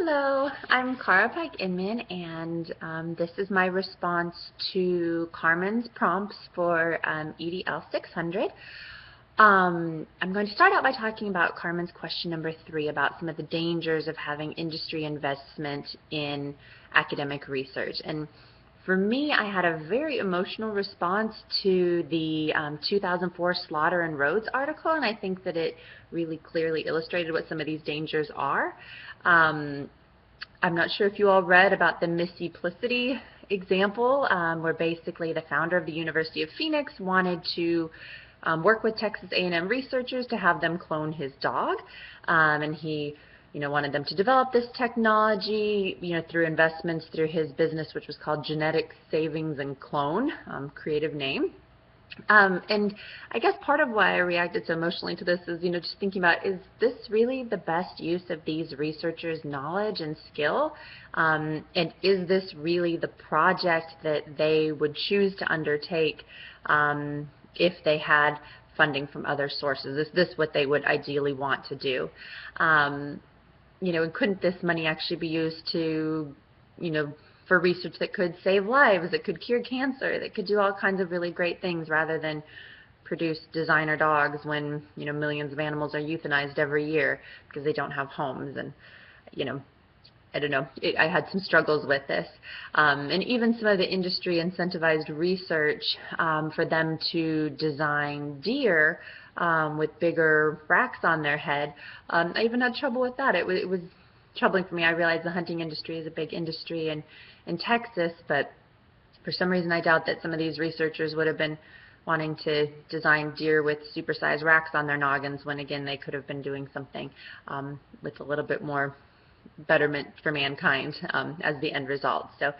Hello, I'm Cara Pike Inman, and this is my response to Carmen's prompts for EDL 600. I'm going to start out by talking about Carmen's question number 3 about some of the dangers of having industry investment in academic research. And for me, I had a very emotional response to the 2004 Slaughter and Rhodes article, and I think that it really clearly illustrated what some of these dangers are. I'm not sure if you all read about the Missiplicity example, where basically the founder of the University of Phoenix wanted to work with Texas A&M researchers to have them clone his dog, and he wanted them to develop this technology, through investments through his business, which was called Genetic Savings and Clone, creative name. And I guess part of why I reacted so emotionally to this is, just thinking about, is this really the best use of these researchers' knowledge and skill? And is this really the project that they would choose to undertake if they had funding from other sources? Is this what they would ideally want to do? And couldn't this money actually be used to, for research that could save lives, that could cure cancer, that could do all kinds of really great things, rather than produce designer dogs when, millions of animals are euthanized every year because they don't have homes? And, I don't know, I had some struggles with this. And even some of the industry incentivized research for them to design deer with bigger racks on their head, I even had trouble with that. It was troubling for me. I realize the hunting industry is a big industry in Texas, but for some reason I doubt that some of these researchers would have been wanting to design deer with supersized racks on their noggins, when again they could have been doing something with a little bit more betterment for mankind as the end result. So,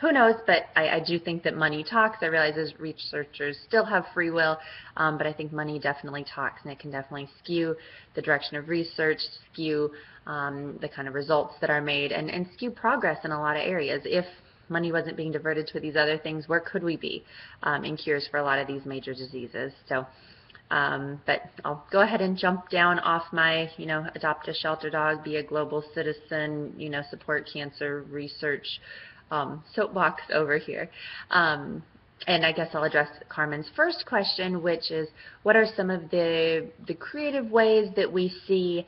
who knows, but I do think that money talks. I realize as researchers still have free will, but I think money definitely talks, and it can definitely skew the direction of research, skew the kind of results that are made, and skew progress in a lot of areas. If money wasn't being diverted to these other things, where could we be in cures for a lot of these major diseases? So, but I'll go ahead and jump down off my, adopt a shelter dog, be a global citizen, support cancer research soapbox over here. And I guess I'll address Carmen's first question, which is, what are some of the creative ways that we see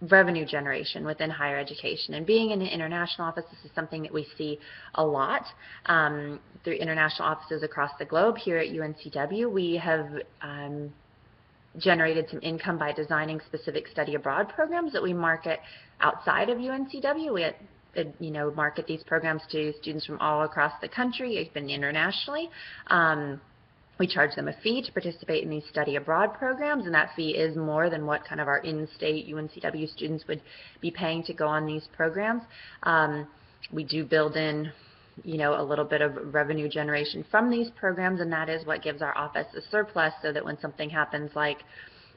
revenue generation within higher education? And being in an international office, this is something that we see a lot through international offices across the globe. Here at UNCW, we have generated some income by designing specific study abroad programs that we market outside of UNCW. We market these programs to students from all across the country, even internationally. We charge them a fee to participate in these study abroad programs, and that fee is more than what kind of our in-state UNCW students would be paying to go on these programs. We do build in, a little bit of revenue generation from these programs, and that is what gives our office a surplus, so that when something happens like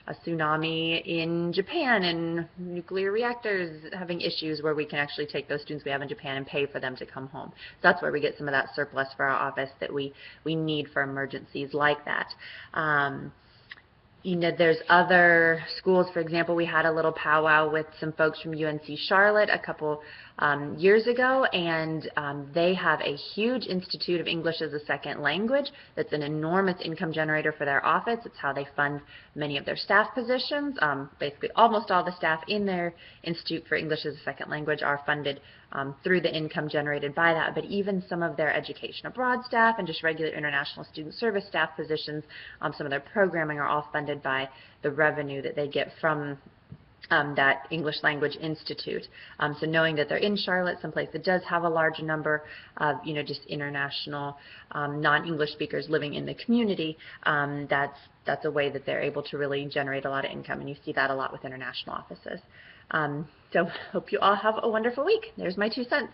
a tsunami in Japan and nuclear reactors having issues, where we can actually take those students we have in Japan and pay for them to come home. So that's where we get some of that surplus for our office that we need for emergencies like that. There's other schools. For example, we had a little powwow with some folks from UNC Charlotte a couple years ago, and they have a huge Institute of English as a Second Language that's an enormous income generator for their office. It's how they fund many of their staff positions. Basically, almost all the staff in their Institute for English as a Second Language are funded through the income generated by that. But even some of their education abroad staff and just regular international student service staff positions, some of their programming are all funded by the revenue that they get from that English Language Institute. So knowing that they're in Charlotte, someplace that does have a large number of, just international non-English speakers living in the community, that's a way that they're able to really generate a lot of income, and you see that a lot with international offices. So hope you all have a wonderful week. There's my 2 cents.